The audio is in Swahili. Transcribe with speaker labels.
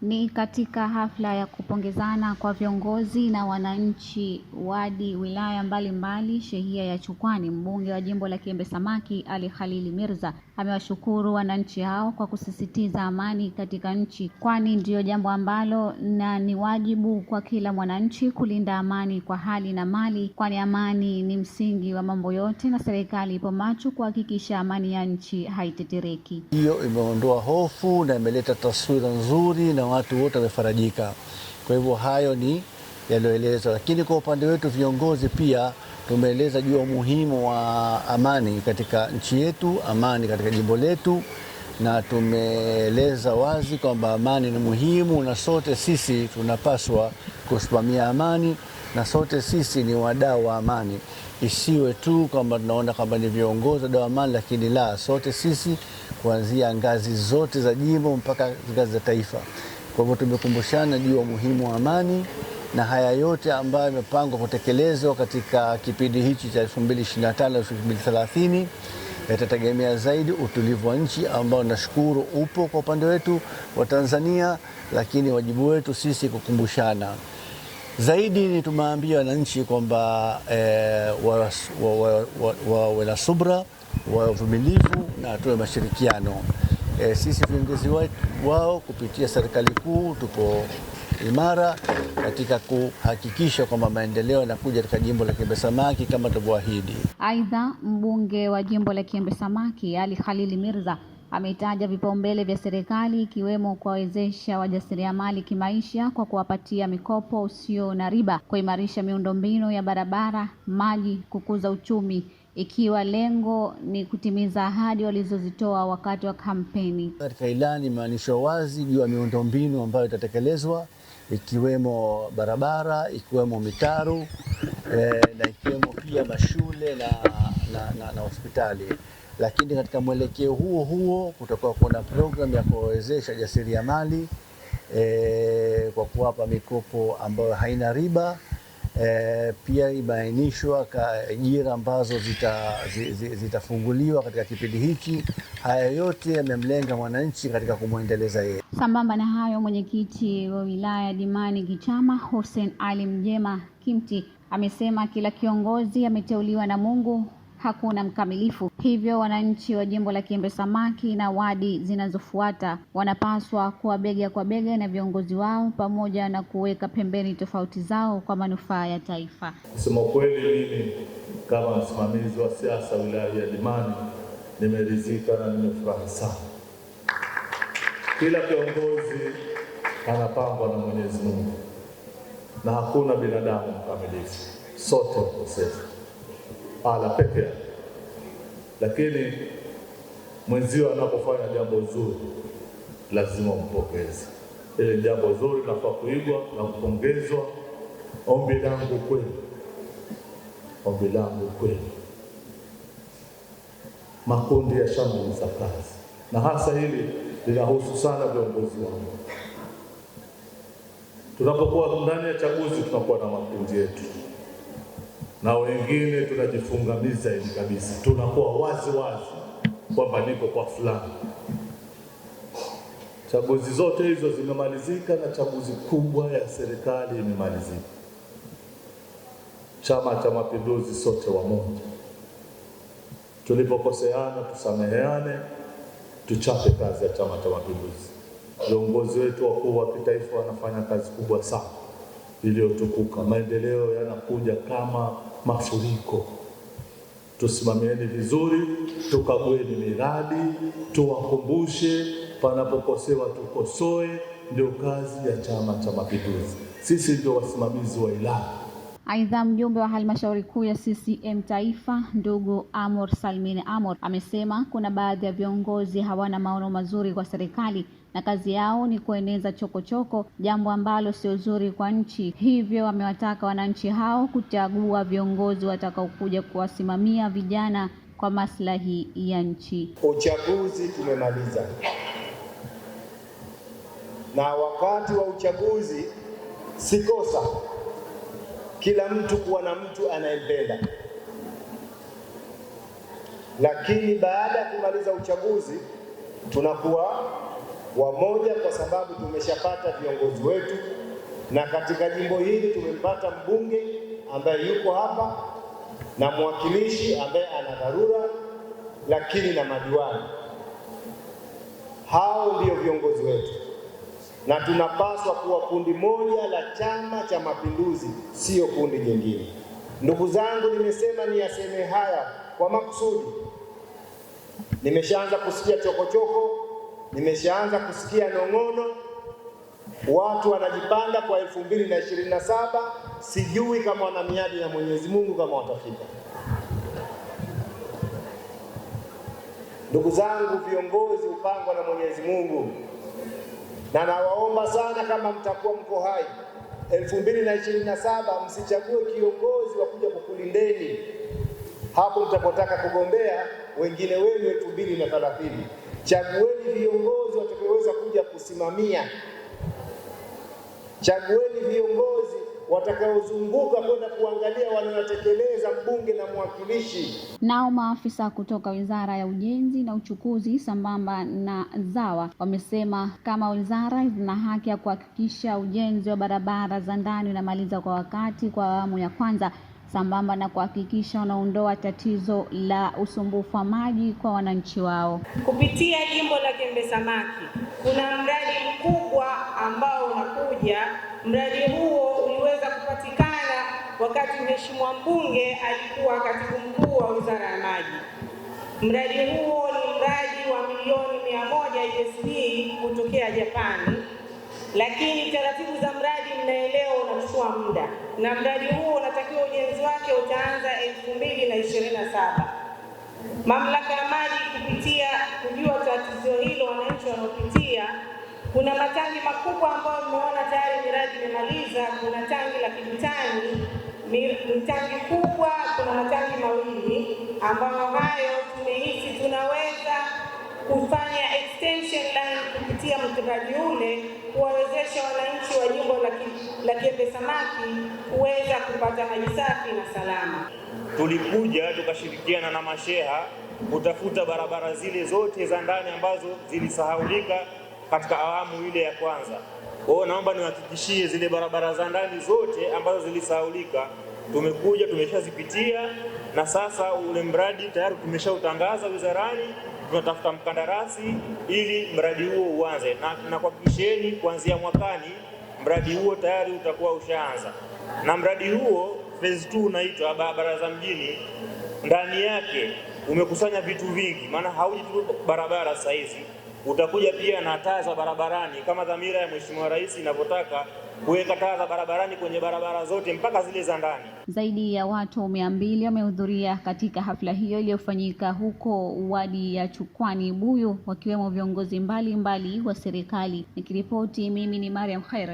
Speaker 1: Ni katika hafla ya kupongezana kwa viongozi na wananchi wadi wilaya mbalimbali shehia ya Chukwani. Mbunge wa jimbo la Kiembe Samaki Ali Khalil Mirza amewashukuru wananchi hao kwa kusisitiza amani katika nchi, kwani ndiyo jambo ambalo na ni wajibu kwa kila mwananchi kulinda amani kwa hali na mali, kwani amani ni msingi wa mambo yote na serikali ipo macho kuhakikisha amani ya nchi haitetereki.
Speaker 2: Hiyo imeondoa hofu na imeleta taswira nzuri na watu wote wamefarajika. Kwa hivyo hayo ni yaliyoelezwa, lakini kwa upande wetu viongozi pia tumeeleza juu ya umuhimu wa amani katika nchi yetu, amani katika jimbo letu, na tumeeleza wazi kwamba amani ni muhimu na sote sisi tunapaswa kusimamia amani na sote sisi ni wadau wa amani. Isiwe tu kwamba tunaona kwamba ni viongozi wa amani, lakini la, sote sisi kuanzia ngazi zote za jimbo mpaka ngazi za taifa. Kwa hivyo tumekumbushana juu ya umuhimu wa amani, na haya yote ambayo yamepangwa kutekelezwa katika kipindi hichi cha 2025-2030 yatategemea zaidi utulivu wa nchi ambao nashukuru upo kwa upande wetu wa Tanzania, lakini wajibu wetu sisi kukumbushana zaidi. Ni tumeambia wananchi kwamba wawe na subra, wavumilivu na tuwe mashirikiano. Sisi viongozi wao kupitia serikali kuu tupo imara katika kuhakikisha kwamba maendeleo yanakuja katika jimbo la Kiembe Samaki kama tulivyoahidi.
Speaker 1: Aidha, mbunge wa jimbo la Kiembe Samaki Ali Khalil Mirza ametaja vipaumbele vya serikali ikiwemo kuwawezesha wajasiriamali kimaisha kwa kuwapatia mikopo usio na riba, kuimarisha miundombinu ya barabara, maji, kukuza uchumi, ikiwa lengo ni kutimiza ahadi walizozitoa wakati wa kampeni.
Speaker 2: Katika ilani imeainishwa wazi juu ya miundombinu ambayo itatekelezwa, ikiwemo barabara, ikiwemo mitaro, na ikiwemo pia mashule na hospitali. Lakini katika mwelekeo huo kutakuwa kuna program ya kuwawezesha jasiriamali kwa kuwapa mikopo ambayo haina riba. Pia imeainishwa ajira ambazo zitafunguliwa katika kipindi hiki. Haya yote yamemlenga mwananchi katika kumwendeleza yeye.
Speaker 1: Sambamba na hayo, mwenyekiti wa wilaya Dimani Gichama Hussein Ali Mjema Kimti amesema kila kiongozi ameteuliwa na Mungu, hakuna mkamilifu. Hivyo wananchi wa jimbo la Kiembe Samaki na wadi zinazofuata wanapaswa kuwa bega kwa bega na viongozi wao pamoja na kuweka pembeni tofauti zao kwa manufaa ya taifa.
Speaker 3: Kusema kweli, mimi kama msimamizi wa siasa wilaya ya Dimani nimeridhika na nimefurahi sana. Kila kiongozi anapangwa na Mwenyezi Mungu na hakuna binadamu mkamilifu, sote wakosefu ala pekee. Lakini mwenzio anapofanya jambo zuri lazima umpongeze. Ile jambo zuri nafaa kuigwa na kupongezwa. Ombi langu kweli, makundi ya shambulizi za kazi, na hasa hili linahusu sana viongozi wangu. Tunapokuwa ndani ya chaguzi tunakuwa na makundi yetu, na wengine tunajifungamiza hivi kabisa, tunakuwa wazi kwamba niko kwa fulani. Chaguzi zote hizo zimemalizika na chaguzi kubwa ya serikali imemalizika. Chama cha Mapinduzi sote wamoja. Tulipokoseana tusameheane, tuchape kazi ya Chama cha Mapinduzi. Viongozi wetu wakuu wa kitaifa wanafanya kazi kubwa sana iliyotukuka. Maendeleo yanakuja kama mafuriko. Tusimamieni vizuri, tukagueni miradi, tuwakumbushe, panapokosewa tukosoe. Ndio kazi ya Chama cha Mapinduzi. Sisi ndio wasimamizi wa ilani.
Speaker 1: Aidha, mjumbe wa halmashauri kuu ya CCM Taifa ndugu Amor Salmine Amor amesema kuna baadhi ya viongozi hawana maono mazuri kwa serikali na kazi yao ni kueneza chokochoko, jambo ambalo sio zuri kwa nchi. Hivyo amewataka wananchi hao kuchagua viongozi watakaokuja kuwasimamia vijana kwa maslahi ya nchi.
Speaker 4: Uchaguzi tumemaliza, na wakati wa uchaguzi si kosa kila mtu kuwa na mtu anayempenda, lakini baada ya kumaliza uchaguzi tunakuwa Wamoja kwa sababu tumeshapata viongozi wetu, na katika jimbo hili tumempata mbunge ambaye yuko hapa na mwakilishi ambaye ana dharura, lakini na madiwani. Hao ndio viongozi wetu, na tunapaswa kuwa kundi moja la Chama cha Mapinduzi, sio kundi jingine. Ndugu zangu, nimesema niyaseme haya kwa makusudi. Nimeshaanza kusikia chokochoko, nimeshaanza kusikia nong'ono. Watu wanajipanga kwa 2027, sijui kama wana miadi ya Mwenyezi Mungu kama watafika. Ndugu zangu, viongozi hupangwa na Mwenyezi Mungu, na nawaomba sana, kama mtakuwa mko hai 2027, msichague kiongozi wa kuja kukulindeni hapo mtapotaka kugombea wengine wenu 2030. Chagueni viongozi watakaoweza kuja kusimamia. Chagueni viongozi watakaozunguka kwenda kuangalia wanaotekeleza mbunge na mwakilishi.
Speaker 1: Nao maafisa kutoka Wizara ya Ujenzi na Uchukuzi sambamba na ZAWA wamesema kama wizara zina haki ya kuhakikisha ujenzi wa barabara za ndani unamaliza kwa wakati kwa awamu ya kwanza, sambamba na kuhakikisha wanaondoa tatizo la usumbufu wa maji kwa wananchi wao.
Speaker 5: Kupitia jimbo la Kiembe Samaki kuna mradi mkubwa ambao unakuja. Mradi huo uliweza kupatikana wakati Mheshimiwa mbunge alikuwa katibu mkuu wa Wizara ya Maji. Mradi huo ni mradi wa milioni 100 USD kutokea Japani, lakini taratibu za mradi mnaelewa unachukua muda, na mradi huo unatakiwa ujenzi wake utaanza 2027. Mamlaka ya maji kupitia kujua tatizo hilo wananchi wanaopitia, kuna matangi makubwa ambayo mmeona tayari miradi imemaliza. Kuna tangi la Kidutani, ni tangi kubwa, kuna matangi mawili ambayo hayo tumehisi tunaweza kufanya extension line kupitia mradi ule kuwawezesha wananchi wa jimbo la Kiembe Samaki kuweza kupata maji safi na salama.
Speaker 6: Tulikuja tukashirikiana na masheha kutafuta barabara zile zote za ndani ambazo zilisahaulika katika awamu ile ya kwanza. Kwa hiyo naomba niwahakikishie zile barabara za ndani zote ambazo zilisahaulika tumekuja tumeshazipitia, na sasa ule mradi tayari tumeshautangaza wizarani. Tunatafuta mkandarasi ili mradi huo uanze, na kuhakikisheni kuanzia mwakani mradi huo tayari utakuwa ushaanza. Na mradi huo phase 2 unaitwa barabara za mjini, ndani yake umekusanya vitu vingi, maana hauji tu barabara sasa hizi, utakuja pia na taa za barabarani kama dhamira ya Mheshimiwa Rais inavyotaka kuweka taa za barabarani kwenye barabara zote mpaka zile za ndani.
Speaker 1: Zaidi ya watu 200 wamehudhuria katika hafla hiyo iliyofanyika huko wadi ya Chukwani Buyu, wakiwemo viongozi mbalimbali wa serikali. Nikiripoti mimi ni Mariam Khair.